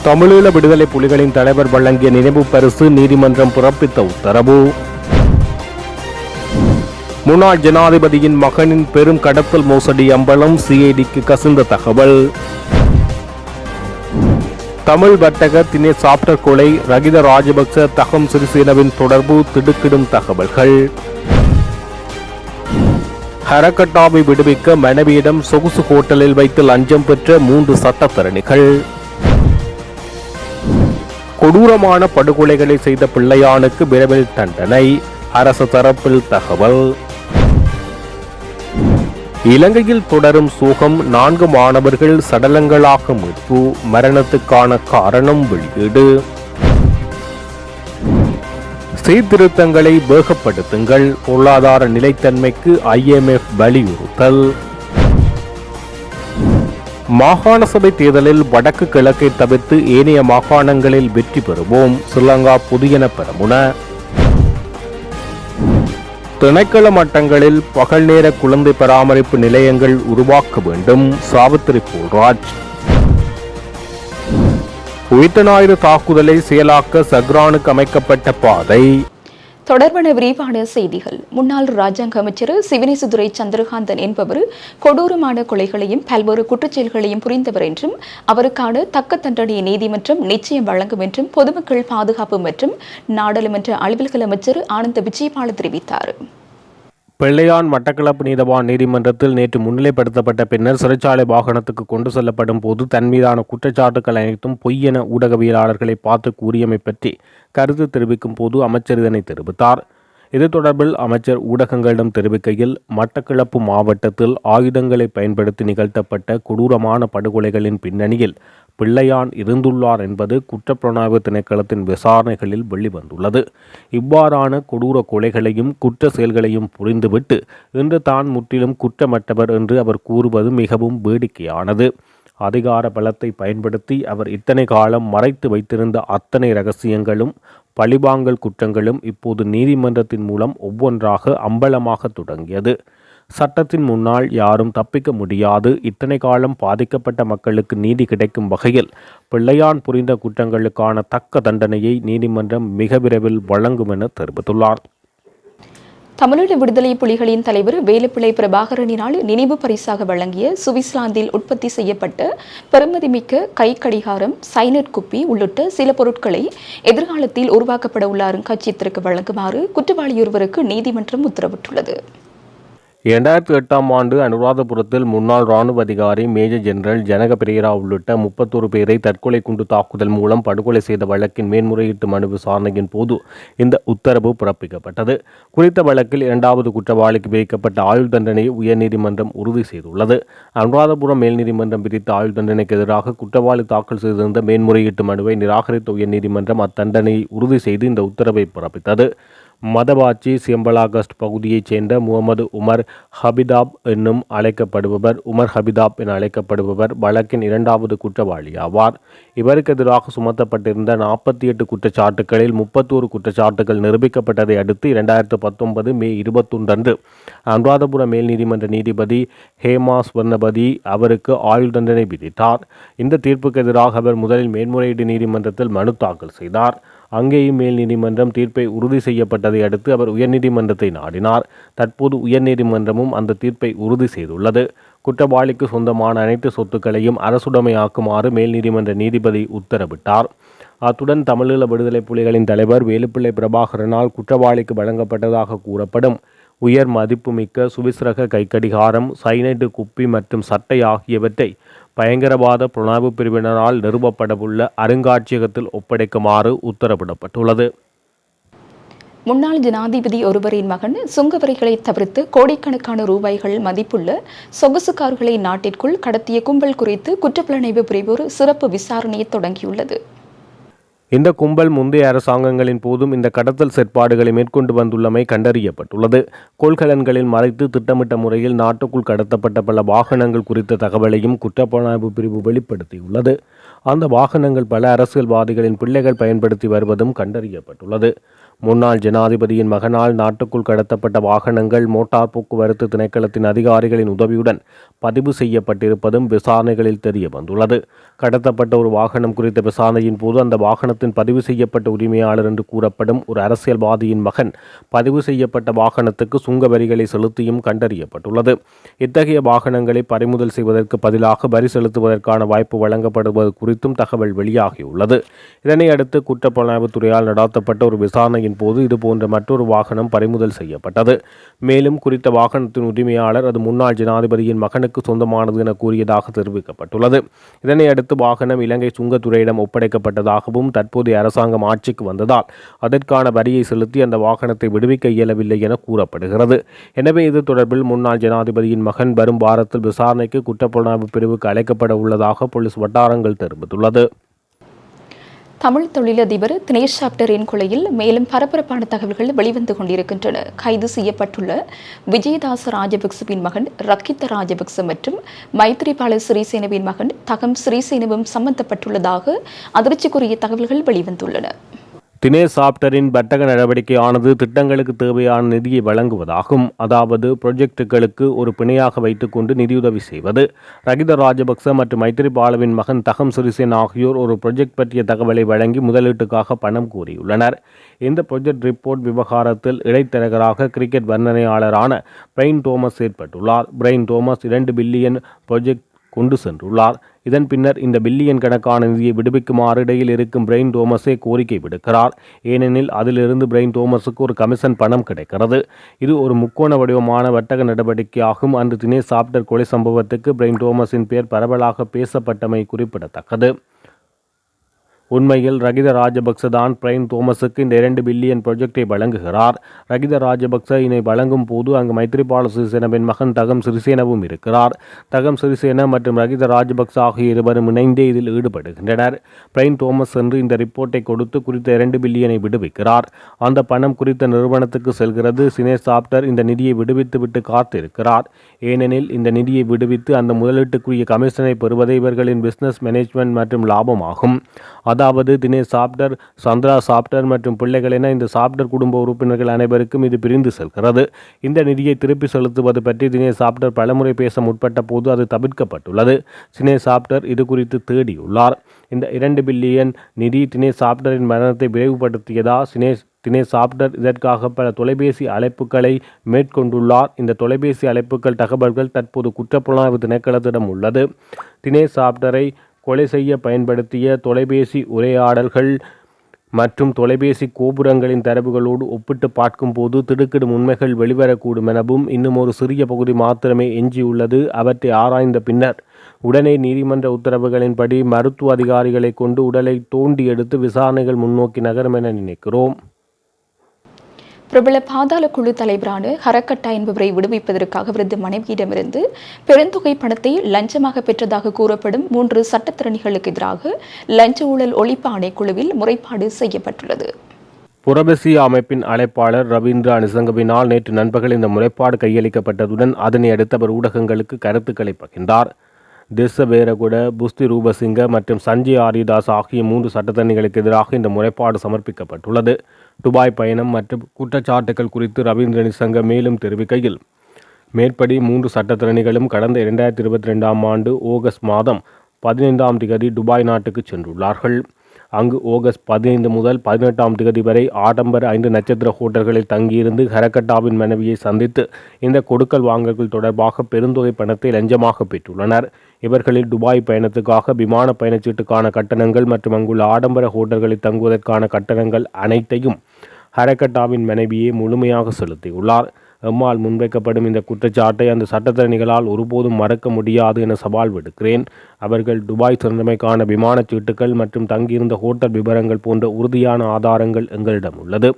தமிழீழ விடுதலை புலிகளின் தலைவர் வழங்கிய நினைவு பரிசு நீதிமன்றம் பிறப்பித்த உத்தரவு. முன்னாள் ஜனாதிபதியின் மகனின் பெரும் கடத்தல் மோசடி அம்பலம், சிஐடிக்கு கசிந்த தகவல். தமிழ் வர்த்தக தினேஷ் சாப்டர் கொலை, ரகித ராஜபக்ச தகம் சிறிசேனவின் தொடர்பு, திடுக்கிடும் தகவல்கள். ஹரகட்டாவை விடுவிக்க மனைவியிடம் சொகுசு ஹோட்டலில் வைத்து லஞ்சம் பெற்ற 3 சட்டத்தரணிகள். கொடூரமான படுகொலைகளை செய்த பிள்ளையானுக்கு விரைவில் தண்டனை, அரசு தரப்பில் தகவல். இலங்கையில் தொடரும் சோகம், 4 மாணவர்கள் சடலங்களாக மீட்பு, மரணத்துக்கான காரணம் வெளியீடு. சீர்திருத்தங்களை வேகப்படுத்துங்கள், பொருளாதார நிலைத்தன்மைக்கு IMF வலியுறுத்தல். மாகாண சபை தேர்தலில் வடக்கு கிழக்கை தவிர்த்து ஏனைய மாகாணங்களில் வெற்றி பெறுவோம், ஸ்ரீலங்கா புதியன பெறமுன. திணைக்கள மட்டங்களில் பகல் நேர குழந்தை பராமரிப்பு நிலையங்கள் உருவாக்க வேண்டும், சாவித்திரி போல்ராஜ். உயிர்த்த ஞாயிறு தாக்குதலை செயலாக்க சக்ரானுக்கு அமைக்கப்பட்ட பாதை. தொடர்பான விரிவான செய்திகள். முன்னாள் ராஜாங்க அமைச்சர் சிவனேசுதுரை சந்திரகாந்தன் என்பவர் கொடூரமான கொலைகளையும் பல்வேறு குற்றச்செயல்களையும் புரிந்தவர் என்றும் அவருக்கான தக்க தண்டனையை நீதிமன்றம் நிச்சயம் வழங்கும் என்றும் பொதுமக்கள் பாதுகாப்பு மற்றும் நாடாளுமன்ற அலுவல்கள் அமைச்சர் ஆனந்த விஜயபால தெரிவித்தார். பிள்ளையான் மட்டக்களப்பு நீதவான் நீதிமன்றத்தில் நேற்று முன்னிலைப்படுத்தப்பட்ட பின்னர் சிறைச்சாலை வாகனத்துக்கு கொண்டு செல்லப்படும் போது தன் மீதான குற்றச்சாட்டுக்கள் அனைத்தும் பொய் என ஊடகவியலாளர்களை பார்த்து கூறியமை பற்றி கருத்து தெரிவிக்கும் போது அமைச்சர் இதனை தெரிவித்தார். இது தொடர்பில் அமைச்சர் ஊடகங்களிடம் தெரிவிக்கையில், மட்டக்களப்பு மாவட்டத்தில் ஆயுதங்களை பயன்படுத்தி நிகழ்த்தப்பட்ட கொடூரமான படுகொலைகளின் பின்னணியில் பிள்ளையான் இருந்துள்ளார் என்பது குற்றப்புலனாய்வு திணைக்களத்தின் விசாரணைகளில் வெளிவந்துள்ளது. இவ்வாறான கொடூர கொலைகளையும் குற்ற செயல்களையும் புரிந்துவிட்டு இன்று தான் முற்றிலும் குற்றமற்றவர் என்று அவர் கூறுவது மிகவும் வேடிக்கையானது. அதிகார பலத்தை பயன்படுத்தி அவர் இத்தனை காலம் மறைத்து வைத்திருந்த அத்தனை இரகசியங்களும் பழிவாங்கல் குற்றங்களும் இப்போது நீதிமன்றத்தின் மூலம் ஒவ்வொன்றாக அம்பலமாக தொடங்கியது. சட்டத்தின் முன்னால் யாரும் தப்பிக்க முடியாது. இத்தனை காலம் பாதிக்கப்பட்ட மக்களுக்கு நீதி கிடைக்கும் வகையில் பிள்ளையான் புரிந்த குற்றங்களுக்கான தக்க தண்டனையை நீதிமன்றம் மிக விரைவில் வழங்கும் என தெரிவித்துள்ளார். தமிழீழ விடுதலை புலிகளின் தலைவர் வேலுப்பிள்ளை பிரபாகரனினால் நினைவு பரிசாக வழங்கிய சுவிட்சர்லாந்தில் உற்பத்தி செய்யப்பட்ட பெறுமதிமிக்க கை கடிகாரம், சைனட் குப்பி உள்ளிட்ட சில பொருட்களை எதிர்காலத்தில் உருவாக்கப்பட உள்ள அருங்காட்சியகத்திற்கு வழங்குமாறு குற்றவாளியொருவருக்கு நீதிமன்றம் உத்தரவிட்டுள்ளது. 2008ஆம் ஆண்டு அனுராதபுரத்தில் முன்னாள் இராணுவ அதிகாரி மேஜர் ஜெனரல் ஜனக பிரேரா உள்ளிட்ட 31 பேரை தற்கொலை குண்டு தாக்குதல் மூலம் படுகொலை செய்த வழக்கின் மேன்முறையீட்டு மனு விசாரணையின் போது இந்த உத்தரவு பிறப்பிக்கப்பட்டது. குறித்த வழக்கில் 2வது குற்றவாளிக்கு விதிக்கப்பட்ட ஆயுள் தண்டனையை உயர்நீதிமன்றம் உறுதி செய்துள்ளது. அனுராதபுரம் மேல்நீதிமன்றம் விதித்த ஆயுள் தண்டனைக்கு எதிராக குற்றவாளி தாக்கல் செய்திருந்த மேன்முறையீட்டு மனுவை நிராகரித்த உயர்நீதிமன்றம் அத்தண்டனையை உறுதி செய்து இந்த உத்தரவை பிறப்பித்தது. மதவாச்சி சியம்பலாகஸ்ட் பகுதியைச் சேர்ந்த முகமது உமர் ஹபிதாப் என்னும் அழைக்கப்படுபவர் என அழைக்கப்படுபவர் வழக்கின் 2வது குற்றவாளி ஆவார். இவருக்கு எதிராக சுமத்தப்பட்டிருந்த 48 குற்றச்சாட்டுகளில் 31 குற்றச்சாட்டுகள் நிரூபிக்கப்பட்டதை அடுத்து 2019 மே 21 அன்று அனுராதபுரம் மேல் நீதிமன்ற நீதிபதி ஹேமா ஸ்வர்ணபதி அவருக்கு ஆயுள் தண்டனை விதித்தார். இந்த தீர்ப்புக்கு எதிராக அவர் முதலில் மேன்முறையீட்டு நீதிமன்றத்தில் மனு தாக்கல் செய்தார். அங்கேயும் மேல் நீதிமன்றம் தீர்ப்பை உறுதி செய்யப்பட்டதை அடுத்து அவர் உயர்நீதிமன்றத்தை நாடினார். தற்போது உயர்நீதிமன்றமும் அந்த தீர்ப்பை உறுதி செய்துள்ளது. குற்றவாளிக்கு சொந்தமான அனைத்து சொத்துக்களையும் அரசுடைமையாக்குமாறு மேல் நீதிமன்ற நீதிபதி உத்தரவிட்டார். அத்துடன் தமிழீழ விடுதலை புலிகளின் தலைவர் வேலுப்பிள்ளை பிரபாகரனால் குற்றவாளிக்கு வழங்கப்பட்டதாக கூறப்படும் உயர் மதிப்புமிக்க சுவிஸ்ரக கைக்கடிகாரம், சைனைடு குப்பி மற்றும் சட்டை ஆகியவற்றை பயங்கரவாத புலனாய்வு பிரிவினரால் நிறுவப்படவுள்ள அருங்காட்சியகத்தில் ஒப்படைக்குமாறு உத்தரவிடப்பட்டுள்ளது. முன்னாள் ஜனாதிபதி ஒருவரின் மகன் சுங்கவரிகளை தவிர்த்து கோடிக்கணக்கான ரூபாய்கள் மதிப்புள்ள சொகுசு கார்களை நாட்டிற்குள் கடத்திய கும்பல் குறித்து குற்றப்புலனாய்வு பிரிவு ஒரு சிறப்பு விசாரணையை தொடங்கியுள்ளது. இந்த கும்பல் முந்தைய அரசாங்கங்களின் போதும் இந்த கடத்தல் செயற்பாடுகளை மேற்கொண்டு வந்துள்ளமை கண்டறியப்பட்டுள்ளது. கொள்கலன்களில் மறைத்து திட்டமிட்ட முறையில் நாட்டுக்குள் கடத்தப்பட்ட பல வாகனங்கள் குறித்த தகவலையும் குற்றப்புலனாய்வு பிரிவு வெளிப்படுத்தியுள்ளது. அந்த வாகனங்கள் பல அரசியல்வாதிகளின் பிள்ளைகள் பயன்படுத்தி வருவதும் கண்டறியப்பட்டுள்ளது. முன்னாள் ஜனாதிபதியின் மகனால் நாட்டுக்குள் கடத்தப்பட்ட வாகனங்கள் மோட்டார் போக்குவரத்து திணைக்களத்தின் அதிகாரிகளின் உதவியுடன் பதிவு செய்யப்பட்டிருப்பதும் விசாரணைகளில் தெரிய வந்துள்ளது. கடத்தப்பட்ட ஒரு வாகனம் குறித்த விசாரணையின் போது அந்த வாகனத்தின் பதிவு செய்யப்பட்ட உரிமையாளர் என்று கூறப்படும் ஒரு அரசியல்வாதியின் மகன் பதிவு செய்யப்பட்ட வாகனத்துக்கு சுங்க வரிகளை செலுத்தியும் கண்டறியப்பட்டுள்ளது. இத்தகைய வாகனங்களை பறிமுதல் செய்வதற்கு பதிலாக வரி செலுத்துவதற்கான வாய்ப்பு வழங்கப்படுவது குறித்தும் தகவல் வெளியாகியுள்ளது. இதனையடுத்து குற்றப்புலனாய்வுத்துறையால் நடாத்தப்பட்ட ஒரு விசாரணையின் போது இதுபோன்ற மற்றொரு வாகனம் பறிமுதல் செய்யப்பட்டது. மேலும் குறித்த வாகனத்தின் உரிமையாளர் அது முன்னாள் ஜனாதிபதியின் மகனுக்கு சொந்தமானது என கூறியதாக தெரிவிக்கப்பட்டுள்ளது. இதனையடுத்து வாகனம் இலங்கை சுங்கத்துறையிடம் ஒப்படைக்கப்பட்டதாகவும் தற்போதைய அரசாங்கம் ஆட்சிக்கு வந்ததால் அதற்கான வரியை செலுத்தி அந்த வாகனத்தை விடுவிக்க இயலவில்லை என கூறப்படுகிறது. எனவே இது தொடர்பில் முன்னாள் ஜனாதிபதியின் மகன் வரும் வாரத்தில் விசாரணைக்கு குற்றப்புலனாய்வு பிரிவுக்கு அழைக்கப்பட உள்ளதாக போலீஸ் வட்டாரங்கள் தெரிவித்துள்ளது. தமிழ் தொழிலதிபர் தினேஷ் சாப்டரின் கொலையில் மேலும் பரபரப்பான தகவல்கள் வெளிவந்து கொண்டிருக்கின்றன. கைது செய்யப்பட்டுள்ள விஜயதாச ராஜபக்சவின் மகன் ரக்கித்த ராஜபக்ச மற்றும் மைத்திரிபால சிறிசேனவின் மகன் தகம் சிறிசேனவும் சம்பந்தப்பட்டுள்ளதாக அதிர்ச்சிக்குரிய தகவல்கள் வெளிவந்துள்ளன. தினேஷ் சாப்டரின் வர்த்தக நடவடிக்கையானது திட்டங்களுக்கு தேவையான நிதியை வழங்குவதாகும். அதாவது புரொஜெக்டுகளுக்கு ஒரு பிணையாக வைத்துக்கொண்டு நிதியுதவி செய்வது. ரகித ராஜபக்ச மற்றும் மைத்திரிபாலவின் மகன் தகம் சிறிசேன ஆகியோர் ஒரு புரொஜெக்ட் பற்றிய தகவலை வழங்கி முதலீட்டுக்காக பணம் கோரியுள்ளனர். இந்த புரொஜெக்ட் ரிப்போர்ட் விவகாரத்தில் இடைத்தரகராக கிரிக்கெட் வர்ணனையாளரான பிரைன் தோமஸ் செயற்பட்டுள்ளார். பிரைன் தோமஸ் 2 பில்லியன் புரொஜெக்ட் கொண்டு சென்றுள்ளார். இதன் பின்னர் இந்த பில்லியன் கணக்கான நிதியை விடுவிக்குமாறு இடையில் இருக்கும் பிரைன் தோமஸே கோரிக்கை விடுக்கிறார். ஏனெனில் அதிலிருந்து பிரைன் தோமஸுக்கு ஒரு கமிஷன் பணம் கிடைக்கிறது. இது ஒரு முக்கோண வடிவமான வர்த்தக நடவடிக்கையாகும். அன்று தினேஷ் சாப்டர் கொலை சம்பவத்துக்கு பிரைன் தோமஸின் பெயர் பரவலாக பேசப்பட்டமை குறிப்பிடத்தக்கது. உண்மையில் ரகித ராஜபக்ச தான் பிரைன் தோமஸுக்கு இந்த 2 பில்லியன் புரொஜெக்டை வழங்குகிறார். ரகித ராஜபக்ச இதனை வழங்கும் போது அங்கு மைத்திரிபால சிறிசேனவின் மகன் தகம் சிறிசேனவும் இருக்கிறார். தகம் சிறிசேன மற்றும் ரகித ராஜபக்ச ஆகிய இருவரும் இணைந்தே இதில் ஈடுபடுகின்றனர். பிரைன் தோமஸ் சென்று இந்த ரிப்போர்ட்டை கொடுத்து குறித்த 2 பில்லியனை விடுவிக்கிறார். அந்த பணம் குறித்த நிறுவனத்துக்கு செல்கிறது. தினேஷ் சாப்டர் இந்த நிதியை விடுவித்துவிட்டு காத்திருக்கிறார். ஏனெனில் இந்த நிதியை விடுவித்து அந்த முதலீட்டுக்குரிய கமிஷனை பெறுவதே இவர்களின் பிசினஸ் மேனேஜ்மெண்ட் மற்றும் லாபமாகும். அதாவது தினேஷ் சாப்டர், சந்திரா சாப்டர் மற்றும் பிள்ளைகள் என இந்த சாப்டர் குடும்ப உறுப்பினர்கள் அனைவருக்கும் இது பிரிந்து செல்கிறது. இந்த நிதியை திருப்பி செலுத்துவது பற்றி தினேஷ் சாப்டர் பலமுறை பேச முற்பட்ட போது அது தவிர்க்கப்பட்டுள்ளது. தினேஷ் சாப்டர் இது குறித்து தேடியுள்ளார். இந்த 2 பில்லியன் நிதி தினேஷ் சாப்டரின் மரணத்தை விரைவுபடுத்தியதா? தினேஷ் சாப்டர் இதற்காக பல தொலைபேசி அழைப்புகளை மேற்கொண்டுள்ளார். இந்த தொலைபேசி அழைப்புகள் தகவல்கள் தற்போது குற்றப்புலனாய்வு திணைக்களத்திடம் உள்ளது. தினேஷ் சாப்டரை கொலை செய்ய பயன்படுத்திய தொலைபேசி உரையாடல்கள் மற்றும் தொலைபேசி கோபுரங்களின் தரவுகளோடு ஒப்பிட்டு பார்க்கும்போது திடுக்கிடும் உண்மைகள் வெளிவரக்கூடும் எனவும் இன்னும் ஒரு சிறிய பகுதி மாத்திரமே எஞ்சியுள்ளது. அவற்றை ஆராய்ந்த பின்னர் உடனே நீதிமன்ற உத்தரவுகளின்படி மருத்துவ அதிகாரிகளை கொண்டு உடலை தோண்டி எடுத்து விசாரணைகள் முன்னோக்கி நகரும் என நினைக்கிறோம். பிரபல பாதாள குழு தலைவரான ஹரக்கட்டா என்பவரை விடுவிப்பதற்காக அவரது மனைவியிடமிருந்து பெருந்தொகை பணத்தை லஞ்சமாக பெற்றதாக கூறப்படும் 3 சட்டத்திறனிகளுக்கு எதிராக லஞ்ச ஊழல் ஒழிப்பு ஆணைக்குழுவில் முறைப்பாடு செய்யப்பட்டுள்ளது. புரபசி அமைப்பின் அழைப்பாளர் ரவீந்திரா நிசங்கவினால் நேற்று நண்பகல் இந்த முறைப்பாடு கையளிக்கப்பட்டதுடன் அதனை அடுத்து அவர் ஊடகங்களுக்கு கருத்துக்களை பகிர்ந்தார். திஸ்ஸவேரகுட, புஸ்தி ரூபசிங்க மற்றும் சஞ்சய் ஆரிதாஸ் ஆகிய 3 சட்டத்தரணிகளுக்கு எதிராக இந்த முறைப்பாடு சமர்ப்பிக்கப்பட்டுள்ளது. துபாய் பயணம் மற்றும் குற்றச்சாட்டுகள் குறித்து ரவீந்திர நிசங்க மேலும் தெரிவிக்கையில், மேற்படி 3 சட்டத்தரணிகளும் கடந்த 2022 ஆண்டு ஆகஸ்ட் மாதம் 15 துபாய் நாட்டுக்கு சென்றுள்ளார்கள். அங்கு ஆகஸ்ட் 15 முதல் 18 வரை ஆடம்பர 5 நட்சத்திர ஹோட்டல்களில் தங்கியிருந்து ஹரக்கட்டாவின் மனைவியை சந்தித்து இந்த கொடுக்கல் வாங்கல்கள் தொடர்பாக பெருந்தொகை பணத்தை லஞ்சமாக பெற்றுள்ளனர். இவர்களில் துபாய் பயணத்துக்காக விமான பயணச்சீட்டுக்கான கட்டணங்கள் மற்றும் அங்குள்ள ஆடம்பர ஹோட்டல்களில் தங்குவதற்கான கட்டணங்கள் அனைத்தையும் ஹரக்கட்டாவின் மனைவியே முழுமையாக செலுத்தியுள்ளார். எம்மால் முன்வைக்கப்படும் இந்த குற்றச்சாட்டை அந்த சட்டத்தரணிகளால் ஒருபோதும் மறக்க முடியாது என சவால் விடுக்கிறேன். அவர்கள் துபாய் சென்றமைக்கான விமானச் சீட்டுகள் மற்றும் தங்கியிருந்த ஹோட்டல் விவரங்கள் போன்ற உறுதியான ஆதாரங்கள் எங்களிடம் உள்ளது.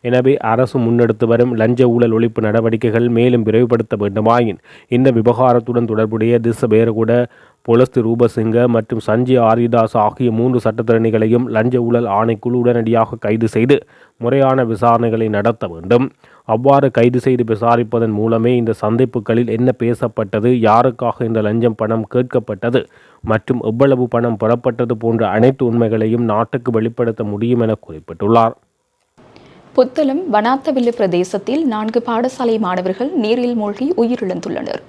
எனவே அரசு முன்னெடுத்து வரும் லஞ்ச ஊழல் ஒழிப்பு நடவடிக்கைகள் மேலும் விரைவுபடுத்த வேண்டுமாயின் இந்த விவகாரத்துடன் தொடர்புடைய திஸ்ஸவேரகுட, பொலஸ்தி ரூபசிங்க மற்றும் சஞ்சய் ஆரிதாஸ் ஆகிய 3 சட்டத்தரணிகளையும் லஞ்ச ஊழல் ஆணைக்குழு உடனடியாக கைது செய்து முறையான விசாரணைகளை நடத்த வேண்டும். அவ்வாறு கைது செய்து விசாரிப்பதன் மூலமே இந்த சந்திப்புகளில் என்ன பேசப்பட்டது, யாருக்காக இந்த லஞ்சம் பணம் கேட்கப்பட்டது மற்றும் எவ்வளவு பணம் பெறப்பட்டது போன்ற அனைத்து உண்மைகளையும் நாட்டுக்கு வெளிப்படுத்த முடியும் என குறிப்பிட்டுள்ளார். புத்தளம் வனாத்தவில்லு பிரதேசத்தில் 4 பாடசாலை மாணவர்கள் நீரில் மூழ்கி உயிரிழந்துள்ளனர்.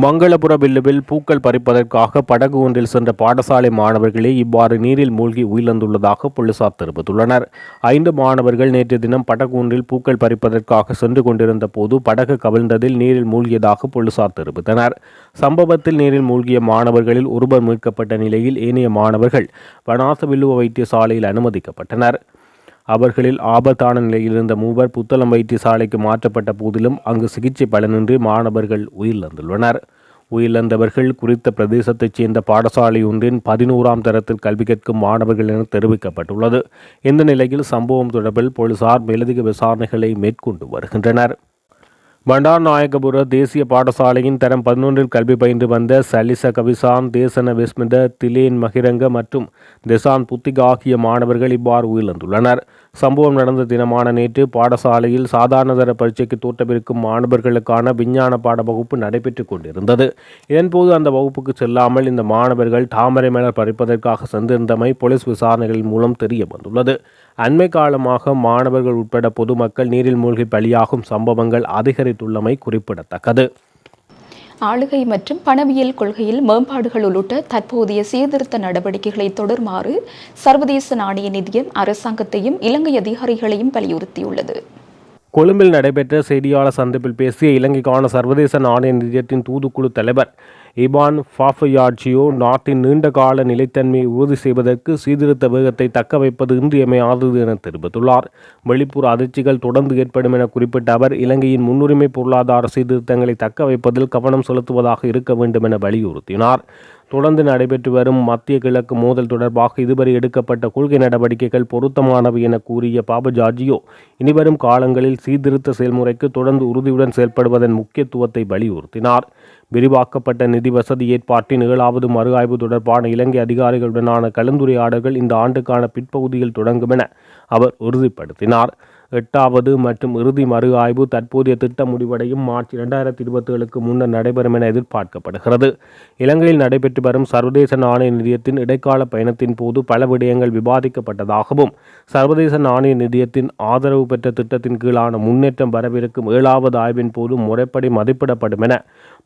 மங்களபுர வில்லுவில் பூக்கள் பறிப்பதற்காக படகு ஒன்றில் சென்ற பாடசாலை மாணவர்களே இவ்வாறு நீரில் மூழ்கி உயிரிழந்துள்ளதாக போலீசார் தெரிவித்துள்ளனர். 5 மாணவர்கள் நேற்று தினம் படகு ஒன்றில் பூக்கள் பறிப்பதற்காக சென்று கொண்டிருந்த போது படகு கவிழ்ந்ததில் நீரில் மூழ்கியதாக போலீசார் தெரிவித்தனர். சம்பவத்தில் நீரில் மூழ்கிய மாணவர்களில் ஒருவர் மீட்கப்பட்ட நிலையில் ஏனைய மாணவர்கள் வனாத்தவில்லு வைத்தியசாலையில் அனுமதிக்கப்பட்டனர். அவர்களில் ஆபத்தான நிலையில் இருந்த 3 புத்தளம் வைத்தியசாலைக்கு மாற்றப்பட்ட போதிலும் அங்கு சிகிச்சை பலனின்றி மாணவர்கள் உயிரிழந்துள்ளனர். உயிரிழந்தவர்கள் குறித்த பிரதேசத்தைச் சேர்ந்த பாடசாலை ஒன்றின் 11ஆம் தரத்தில் கல்வி கற்கும் மாணவர்கள் என தெரிவிக்கப்பட்டுள்ளது. இந்த நிலையில் சம்பவம் தொடர்பில் போலீசார் மேலதிக விசாரணைகளை மேற்கொண்டு வருகின்றனர். பண்டாரநாயக்கபுர தேசிய பாடசாலையின் தரம் 11இல் கல்வி பயின்று வந்த சலிச கவிசான், தேசன விஸ்மித, திலேன் மகிரங்க மற்றும் திசான் புத்திக ஆகிய மாணவர்கள் இவ்வாறு உயிரிழந்துள்ளனர். சம்பவம் நடந்த தினமான நேற்று பாடசாலையில் சாதாரணதர பரீட்சைக்கு தோற்றவிருக்கும் மாணவர்களுக்கான விஞ்ஞான பாட வகுப்பு நடைபெற்றுக் கொண்டிருந்தது. இதன்போது அந்த வகுப்புக்கு செல்லாமல் இந்த மாணவர்கள் தாமரை மலர் பறிப்பதற்காக சென்றிருந்தமை போலீஸ் விசாரணைகளின் மூலம் தெரிய வந்துள்ளது. அண்மை காலமாக மாணவர்கள் உட்பட பொதுமக்கள் நீரில் மூழ்கி பலியாகும் சம்பவங்கள் அதிகரித்துள்ளமை குறிப்பிடத்தக்கது. ஆளுகை மற்றும் பணவியல் கொள்கையில் மேம்பாடுகள் உள்ளிட்ட தற்போதைய சீர்திருத்த நடவடிக்கைகளை தொடருமாறு சர்வதேச நாணய நிதியம் அரசாங்கத்தையும் இலங்கை அதிகாரிகளையும் வலியுறுத்தியுள்ளது. கொழும்பில் நடைபெற்ற செய்தியாளர் சந்திப்பில் பேசிய இலங்கைக்கான சர்வதேச நாணய நிதியத்தின் தூதுக்குழு தலைவர் இபான் ஃபாஃபயாட்சியோ, நாட்டின் நீண்டகால நிலைத்தன்மையை உறுதி செய்வதற்கு சீர்திருத்த வேகத்தை தக்க வைப்பது இன்றியமையாதது என தெரிவித்துள்ளார். வெளிப்புற அதிர்ச்சிகள் தொடர்ந்து ஏற்படும் என குறிப்பிட்ட அவர், இலங்கையின் முன்னுரிமை பொருளாதார சீர்திருத்தங்களை தக்க வைப்பதில் கவனம் செலுத்துவதாக இருக்க வேண்டும் என வலியுறுத்தினார். தொடர்ந்து நடைபெற்று வரும் மத்திய கிழக்கு மோதல் தொடர்பாக இதுவரை எடுக்கப்பட்ட கொள்கை நடவடிக்கைகள் பொருத்தமானவை என கூறிய பாப ஜார்ஜியோ, இனிவரும் காலங்களில் சீர்திருத்த செயல்முறைக்கு தொடர்ந்து உறுதியுடன் செயல்படுவதன் முக்கியத்துவத்தை வலியுறுத்தினார். விரிவாக்கப்பட்ட நிதி வசதி ஏற்பாட்டின் 7வது மறு ஆய்வு தொடர்பான இலங்கை அதிகாரிகளுடனான கலந்துரையாடல்கள் இந்த ஆண்டுக்கான பிற்பகுதியில் தொடங்கும் என அவர் உறுதிப்படுத்தினார். 8வது மற்றும் இறுதி மறு ஆய்வு தற்போதைய திட்டம் முடிவடையும் மார்ச் 2027க்கு முன்னர் நடைபெறும் என எதிர்பார்க்கப்படுகிறது. இலங்கையில் நடைபெற்று வரும் சர்வதேச நாணய நிதியத்தின் இடைக்கால பயணத்தின் போது பல விடயங்கள் விவாதிக்கப்பட்டதாகவும், சர்வதேச நாணய நிதியத்தின் ஆதரவு பெற்ற திட்டத்தின் கீழான முன்னேற்றம் வரவிருக்கும் 7வது ஆய்வின் போது முறைப்படி மதிப்பிடப்படும் என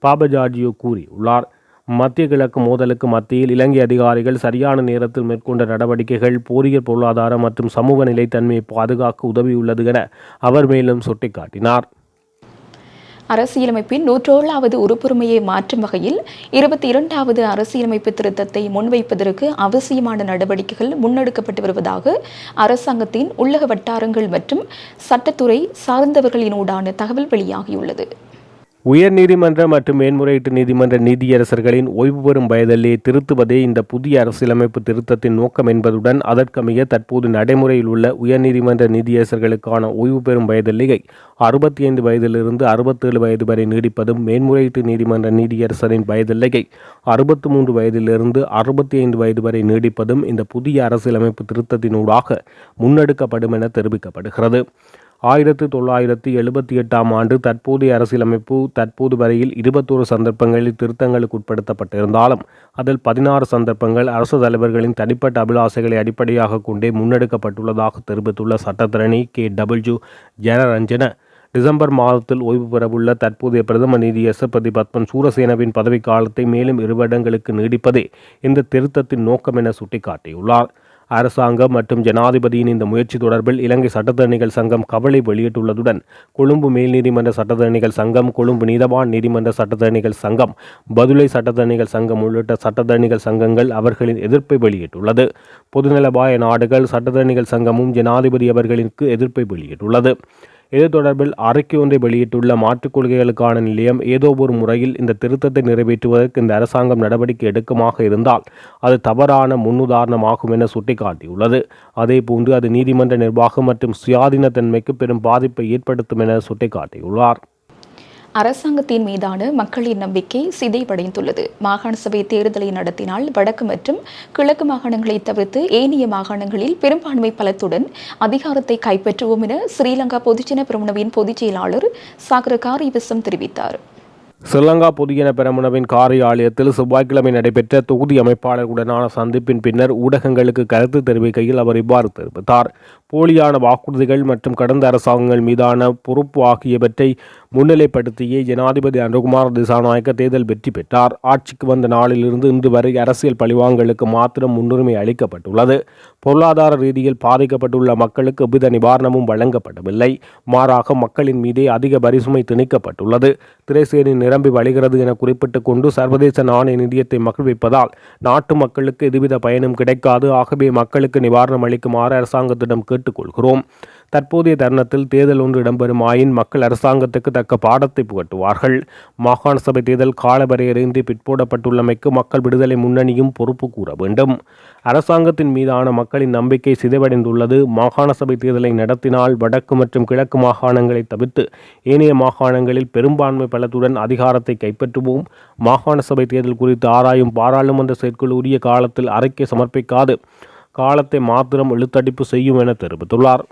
பாப ஜார்ஜியோ கூறியுள்ளார். மத்திய கிழக்கு மோதலுக்கு மத்தியில் இலங்கை அதிகாரிகள் சரியான நேரத்தில் மேற்கொண்ட நடவடிக்கைகள் போரியல் பொருளாதார மற்றும் சமூக நிலைத்தன்மையை பாதுகாக்க உதவியுள்ளது என அவர் மேலும் சுட்டிக்காட்டினார். அரசியலமைப்பின் 107வது உறுப்புரிமையை மாற்றும் வகையில் 22வது அரசியலமைப்பு திருத்தத்தை முன்வைப்பதற்கு அவசியமான நடவடிக்கைகள் முன்னெடுக்கப்பட்டு வருவதாக அரசாங்கத்தின் உள்ளக வட்டாரங்கள் மற்றும் சட்டத்துறை சார்ந்தவர்களினூடான தகவல் வெளியாகியுள்ளது. உயர்நீதிமன்ற மற்றும் மேன்முறையீட்டு நீதிமன்ற நீதியரசர்களின் ஓய்வு பெறும் வயதிலேயே திருத்துவதே இந்த புதிய அரசியலமைப்பு திருத்தத்தின் நோக்கம் என்பதுடன் அதற்கமைய தற்போது நடைமுறையில் உள்ள உயர்நீதிமன்ற நீதியரசர்களுக்கான ஓய்வு பெறும் வயதிலேயே 65 வயதிலிருந்து 67 வயது வரை நீடிப்பதும், மேன்முறையீட்டு நீதிமன்ற நீதியரசரின் வயதிலேயே 63 வயதிலிருந்து 65 வயது வரை நீடிப்பதும் இந்த புதிய அரசியலமைப்பு திருத்தத்தினூடாக முன்னெடுக்கப்படும் என தெரிவிக்கப்படுகிறது. 1978ஆம் ஆண்டு தற்போதைய அரசியலமைப்பு தற்போது வரையில் 21 சந்தர்ப்பங்களில் திருத்தங்களுக்கு உட்படுத்தப்பட்டிருந்தாலும் அதில் 16 சந்தர்ப்பங்கள் அரசு தலைவர்களின் தனிப்பட்ட அபிலாசைகளை அடிப்படையாக கொண்டே முன்னெடுக்கப்பட்டுள்ளதாக தெரிவித்துள்ள சட்டத்தரணி KW ஜனரஞ்சன, டிசம்பர் மாதத்தில் ஓய்வு பெறவுள்ள தற்போதைய பிரதம நீதியரசர் பிரதி பத்மன் சூரசேனவின் பதவிக்காலத்தை மேலும் 2 வருடங்களுக்கு நீடிப்பதே இந்த திருத்தத்தின் நோக்கம் என சுட்டிக்காட்டியுள்ளார். அரசாங்கம் மற்றும் ஜனாதிபதியின் இந்த முயற்சி தொடர்பில் இலங்கை சட்டத்தரணிகள் சங்கம் கவலை வெளியிட்டுள்ளதுடன், கொழும்பு மேல் நீதிமன்ற சட்டத்தரணிகள் சங்கம், கொழும்பு நீதவான் நீதிமன்ற சட்டத்தரணிகள் சங்கம், பதுளை சட்டத்தரணிகள் சங்கம் உள்ளிட்ட சட்டத்தரணிகள் சங்கங்கள் அவர்களின் எதிர்ப்பை வெளியிட்டுள்ளது. பொதுநலவாய நாடுகள் சட்டத்தரணிகள் சங்கமும் ஜனாதிபதி அவர்களுக்கு எதிர்ப்பை வெளியிட்டுள்ளது. இது தொடர்பில் அறிக்கை ஒன்றை வெளியிட்டுள்ள மாற்றுக் கொள்கைகளுக்கான நிலையம், ஏதோ ஒரு முறையில் இந்த திருத்தத்தை நிறைவேற்றுவதற்கு இந்த அரசாங்கம் நடவடிக்கை எடுக்குமாக இருந்தால் அது தவறான முன்னுதாரணமாகும் என சுட்டிக்காட்டியுள்ளது. அதேபோன்று அது நீதிமன்ற நிர்வாகம் மற்றும் சுயாதீனத்தன்மைக்கு பெரும் பாதிப்பை ஏற்படுத்தும் என சுட்டிக்காட்டியுள்ளார். அரசாங்கத்தின் மீதான மக்களின் நம்பிக்கை சிதைவடைந்துள்ளது. மாகாண சபை தேர்தலை நடத்தினால் வடக்கு மற்றும் கிழக்கு மாகாணங்களை தவிர்த்து ஏனைய மாகாணங்களில் பெரும்பான்மை பலத்துடன் அதிகாரத்தை கைப்பற்றுவோம் என ஸ்ரீலங்கா பொதுஜன பெரமுனவின் பொதுச் செயலாளர் சாகர காரியவசம் தெரிவித்தார். ஸ்ரீலங்கா பொதுஜன பெரமுனவின் காரியாலயத்தில் செவ்வாய்க்கிழமை நடைபெற்ற தொகுதி அமைப்பாளர்களுடனான சந்திப்பின் பின்னர் ஊடகங்களுக்கு கருத்து தெரிவிக்கையில் அவர் இவ்வாறு தெரிவித்தார். போலியான வாக்குறுதிகள் மற்றும் கடந்த அரசாங்கங்கள் மீதான பொறுப்பு ஆகியவற்றை முன்னிலைப்படுத்தியே ஜனாதிபதி அனுகுமார திசாநாயக்க தேர்தல் வெற்றி பெற்றார். ஆட்சிக்கு வந்த நாளிலிருந்து இன்று வரை அரசியல் பழிவாங்கலுக்கு மாத்திரம் முன்னுரிமை அளிக்கப்பட்டுள்ளது. பொருளாதார ரீதியில் பாதிக்கப்பட்டுள்ள மக்களுக்கு எவ்வித நிவாரணமும் வழங்கப்படவில்லை. மாறாக மக்களின் மீதே அதிக வரிசுமை திணிக்கப்பட்டுள்ளது. திரைசேரி நிரம்பி வழிகிறது என குறிப்பிட்டுக் கொண்டு சர்வதேச நாணய நிதியத்தை மகிழ்விப்பதால் நாட்டு மக்களுக்கு எதுவித பயனும் கிடைக்காது. ஆகவே மக்களுக்கு நிவாரணம் அளிக்குமாறு அரசாங்கத்திடம் கேட்டுக்கொள்கிறோம். தற்போதைய தருணத்தில் தேர்தல் ஒன்று இடம்பெறுமாயின் மக்கள் அரசாங்கத்துக்கு தக்க பாடத்தை புகட்டுவார்கள். மாகாண சபை தேர்தல் காலவரையறையின்றி பிற்போடப்பட்டுள்ளமைக்கு மக்கள் விடுதலை முன்னணியும் பொறுப்பு கூற வேண்டும். அரசாங்கத்தின் மீதான மக்களின் நம்பிக்கை சிதைவடைந்துள்ளது. மாகாண சபை தேர்தலை நடத்தினால் வடக்கு மற்றும் கிழக்கு மாகாணங்களை தவிர்த்து ஏனைய மாகாணங்களில் பெரும்பான்மை பலத்துடன் அதிகாரத்தை கைப்பற்றுவோம். மாகாண சபை தேர்தல் குறித்து ஆராயும் பாராளுமன்ற செயற்குழு உரிய காலத்தில் அறிக்கை சமர்ப்பிக்காது காலத்தை மாத்திரம் இழுத்தடிப்பு செய்யும் என தெரிவித்துள்ளார்.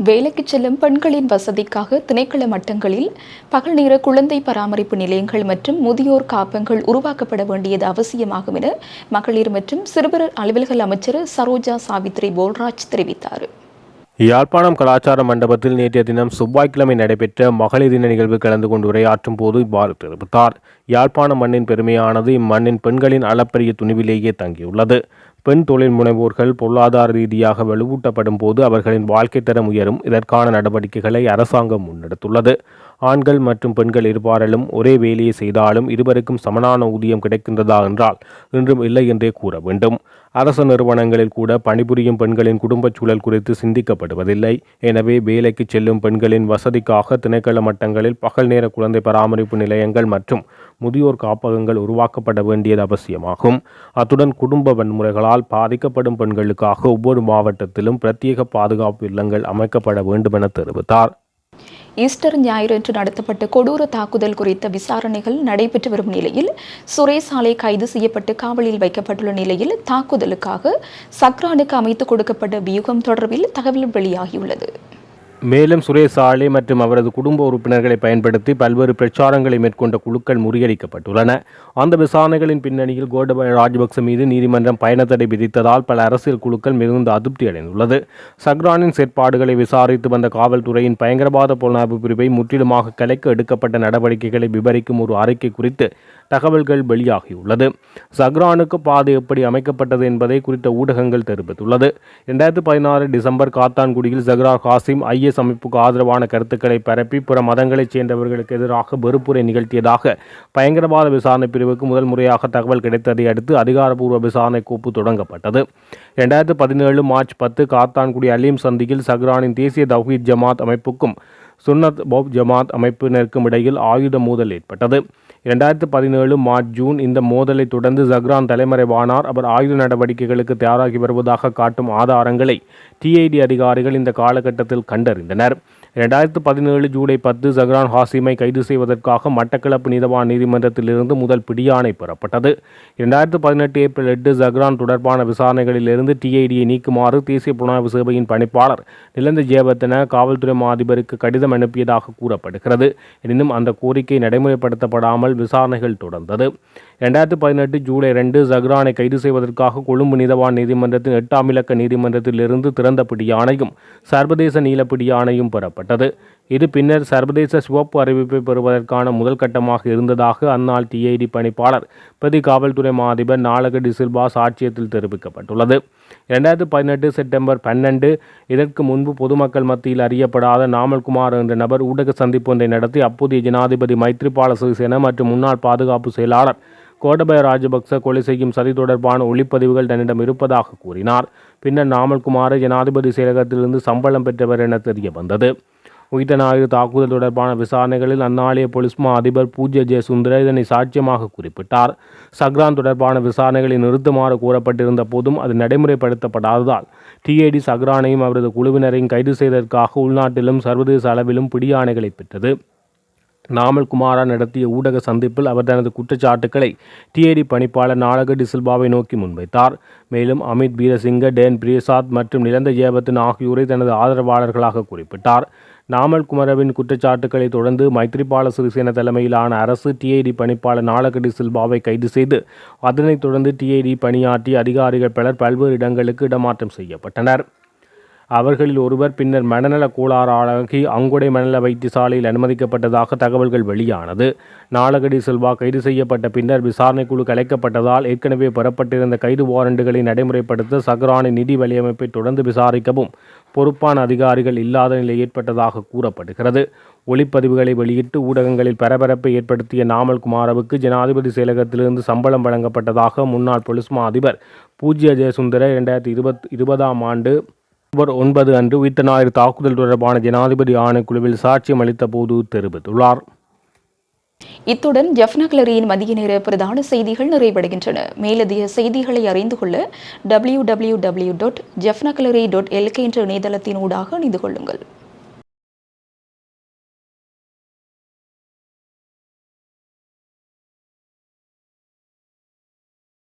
வேலைக்கு செல்லும் பெண்களின் வசதிக்காக திணைக்கள மட்டங்களில் பகல் நேர குழந்தை பராமரிப்பு நிலையங்கள் மற்றும் முதியோர் காப்பகங்கள் உருவாக்கப்பட வேண்டியது அவசியமாகும் என மகளிர் மற்றும் சிறுவர் அலுவல்கள் அமைச்சர் சரோஜா சாவித்ரி போல்ராஜ் தெரிவித்தார். யாழ்ப்பாணம் கலாச்சார மண்டபத்தில் நேற்றைய தினம் செவ்வாய்க்கிழமை நடைபெற்ற மகளிர் தின நிகழ்வு கலந்து கொண்டு உரையாற்றும் போது இவ்வாறு தெரிவித்தார். யாழ்ப்பாண மண்ணின் பெருமையானது இம்மண்ணின் பெண்களின் அளப்பரிய துணிவிலேயே தங்கியுள்ளது. பெண் தொழில் முனைவோர்கள் பொருளாதார ரீதியாக வலுவூட்டப்படும் போது அவர்களின் வாழ்க்கை தரம் உயரும். இதற்கான நடவடிக்கைகளை அரசாங்கம் முன்னெடுத்துள்ளது. ஆண்கள் மற்றும் பெண்கள் இருபாரிலும் ஒரே வேலையை செய்தாலும் இருவருக்கும் சமனான ஊதியம் கிடைக்கின்றதா என்றால் இன்றும் இல்லை என்றே கூற வேண்டும். அரசு நிறுவனங்களில் கூட பணிபுரியும் பெண்களின் குடும்பச் சூழல் குறித்து சிந்திக்கப்படுவதில்லை. எனவே வேலைக்கு செல்லும் பெண்களின் வசதிக்காக திணைக்கள மட்டங்களில் பகல் நேர குழந்தை பராமரிப்பு நிலையங்கள் மற்றும் முதியோர் காப்பகங்கள் உருவாக்கப்பட வேண்டியது அவசியமாகும். அத்துடன் குடும்ப வன்முறைகளால் பாதிக்கப்படும் பெண்களுக்காக ஒவ்வொரு மாவட்டத்திலும் பிரத்யேக பாதுகாப்பு இல்லங்கள் அமைக்கப்பட வேண்டும் என தெரிவித்தார். ஈஸ்டர் ஞாயிறன்று நடத்தப்பட்ட கொடூர தாக்குதல் குறித்த விசாரணைகள் நடைபெற்று வரும் நிலையில் சுரேஷ் சாலை கைது செய்யப்பட்டு காவலில் வைக்கப்பட்டுள்ள நிலையில் தாக்குதலுக்காக சக்ரானுக்கு அமைத்துக் கொடுக்கப்பட்ட வியூகம் தொடர்பில் தகவல் வெளியாகியுள்ளது. மேலும் சுரேஷ் சாலே மற்றும் அவரது குடும்ப உறுப்பினர்களை பயன்படுத்தி பல்வேறு பிரச்சாரங்களை மேற்கொண்ட குழுக்கள் முறியடிக்கப்பட்டுள்ளன. அந்த விசாரணைகளின் பின்னணியில் கோடபாய ராஜபக்ச மீது நீதிமன்றம் பயணத்தடை விதித்ததால் பல அரசியல் குழுக்கள் மிகுந்த அதிருப்தி அடைந்துள்ளது. சக்ரானின் செயற்பாடுகளை விசாரித்து வந்த காவல்துறையின் பயங்கரவாத புலனாய்வு பிரிவை முற்றிலுமாக கலைக்க எடுக்கப்பட்ட நடவடிக்கைகளை விவரிக்கும் ஒரு அறிக்கை குறித்து தகவல்கள் வெளியாகியுள்ளது. சக்ரானுக்கு பாதை எப்படி அமைக்கப்பட்டது என்பதை குறித்த ஊடகங்கள் தெரிவித்துள்ளது. 2016 டிசம்பர் காத்தான்குடியில் சக்ரான் காசிம் ஐஎஸ் அமைப்புக்கு ஆதரவான கருத்துக்களை பரப்பி பிற மதங்களைச் சேர்ந்தவர்களுக்கு எதிராக வெறுப்புரை நிகழ்த்தியதாக பயங்கரவாத விசாரணை பிரிவுக்கு முதல் முறையாக தகவல் கிடைத்ததை அடுத்து அதிகாரப்பூர்வ விசாரணை கோப்பு தொடங்கப்பட்டது. 2017 மார்ச் 10 காத்தான்குடி அலீம் சந்தியில் சக்ரானின் தேசிய தௌஹீத் ஜமாத் அமைப்புக்கும் சுன்னத் பௌத் ஜமாத் அமைப்பினருக்கும் இடையில் ஆயுத மோதல் ஏற்பட்டது. 2017 மார்ச் ஜூன் இந்த மோதலை தொடர்ந்து சக்ரான் தலைமறைவானார். அவர் ஆயுத நடவடிக்கைகளுக்கு தயாராகி வருவதாக காட்டும் ஆதாரங்களை டிஐடி அதிகாரிகள் இந்த காலகட்டத்தில் கண்டறிந்தனர். 2017 ஜூலை 10 சக்ரான் ஹாசிமை கைது செய்வதற்காக மட்டக்களப்பு நீதவான் நீதிமன்றத்திலிருந்து முதல் பிடியாணை பெறப்பட்டது. 2018 ஏப்ரல் 8 சக்ரான் தொடர்பான விசாரணைகளிலிருந்து டிஐடியை நீக்குமாறு தேசிய புலனாய்வு சேவையின் பணிப்பாளர் நிலந்த ஜெயவர்தன காவல்துறை அதிபருக்கு கடிதம் அனுப்பியதாக கூறப்படுகிறது. எனினும் அந்த கோரிக்கை நடைமுறைப்படுத்தப்படாமல் விசாரணைகள் தொடர்ந்தது. 2018 ஜூலை 2 சக்ரானை கைது செய்வதற்காக கொழும்பு நீதவான் நீதிமன்றத்தின் 8ஆம் இலக்க நீதிமன்றத்திலிருந்து திறந்த பிடியாணையும் சர்வதேச நீல பிடியாணையும் பெறப்பட்டது. இது பின்னர் சர்வதேச சிவப்பு அறிவிப்பை பெறுவதற்கான முதல் கட்டமாக இருந்ததாக அந்நாள் டிஐடி பணிப்பாளர் பிரதி காவல்துறை அதிபர் நாலக டி சில்வா சாட்சியத்தில் தெரிவிக்கப்பட்டுள்ளது. 2018 செப்டம்பர் 12 இதற்கு முன்பு பொதுமக்கள் மத்தியில் அறியப்படாத நாமல்குமார் என்ற நபர் ஊடக சந்திப்பு ஒன்றை நடத்தி அப்போதைய ஜனாதிபதி மைத்ரிபால சிறிசேன மற்றும் முன்னாள் பாதுகாப்பு செயலாளர் கோடபாய ராஜபக்ச கொலை செய்யும் சதி தொடர்பான ஒளிப்பதிவுகள் தன்னிடம் இருப்பதாக கூறினார். பின்னர் நாமல்குமார் ஜனாதிபதி செயலகத்திலிருந்து சம்பளம் பெற்றவர் என தெரிய வந்தது. உயிர்த்த ஞாயிறு தாக்குதல் தொடர்பான விசாரணைகளில் அந்நாளைய போலீஸ் அதிபர் பூஜ்ய ஜெயசுந்தர இதனை சாட்சியமாக குறிப்பிட்டார். சக்ரான் தொடர்பான விசாரணைகளை நிறுத்துமாறு கூறப்பட்டிருந்த போதும் அது நடைமுறைப்படுத்தப்படாததால் டிஐடி சக்ரானையும் அவரது குழுவினரையும் கைது செய்ததற்காக உள்நாட்டிலும் சர்வதேச அளவிலும் பிடியாணைகளை பெற்றது. நாமல்குமாரா நடத்திய ஊடக சந்திப்பில் அவர் தனது குற்றச்சாட்டுக்களை டிஐடி பணிப்பாளர் நாலக டி சில்வாவை நோக்கி முன்வைத்தார். மேலும் அமித் வீரசிங்க, டேன் பிரியசாத் மற்றும் நிலந்த ஜெயவர்தன ஆகியோரை தனது ஆதரவாளர்களாக குறிப்பிட்டார். நாமல் குமரவின் குற்றச்சாட்டுக்களை தொடர்ந்து மைத்ரிபால சிறிசேன தலைமையிலான அரசு டிஐடி பணிப்பாளர் நாலகடி சில்வாவை கைது செய்து அதனைத் தொடர்ந்து டிஐடி பணியாற்றிய அதிகாரிகள் பலர் பல்வேறு இடங்களுக்கு இடமாற்றம் செய்யப்பட்டனர். அவர்களில் ஒருவர் பின்னர் மனநல கோளாறாகி அங்குடை மனநல வைத்தியசாலையில் அனுமதிக்கப்பட்டதாக தகவல்கள் வெளியானது. நாலகடி சில்வா கைது செய்யப்பட்ட பின்னர் விசாரணைக்குழு கலைக்கப்பட்டதால் ஏற்கனவே பெறப்பட்டிருந்த கைது வாரண்டுகளை நடைமுறைப்படுத்த சஹ்ரானி நிதி வலையமைப்பை தொடர்ந்து விசாரிக்கவும் பொறுப்பான அதிகாரிகள் இல்லாத நிலை ஏற்பட்டதாக கூறப்படுகிறது. ஒளிப்பதிவுகளை வெளியிட்டு ஊடகங்களில் பரபரப்பை ஏற்படுத்திய நாமல் குமாரவுக்கு ஜனாதிபதி செயலகத்திலிருந்து சம்பளம் வழங்கப்பட்டதாக முன்னாள் பொலிஸ் மா அதிபர் பூஜ்ய ஜெயசுந்தர 2020ஆம் ஆண்டு அக்டோபர் 9 அன்று உயிர்த்த ஞாயிறு தாக்குதல் தொடர்பான ஜனாதிபதி ஆணைக்குழுவில் சாட்சியம் அளித்த போது தெரிவித்துள்ளார். இத்துடன் ஜெஃப்னா கிளரியின் மதிய நேர பிரதான செய்திகள் நிறைவடைகின்றன. மேலதிக செய்திகளை அறிந்து கொள்ள www.jeffnakalari.lk என்ற இணையதளத்தினூடாக இணைந்து கொள்ளுங்கள்.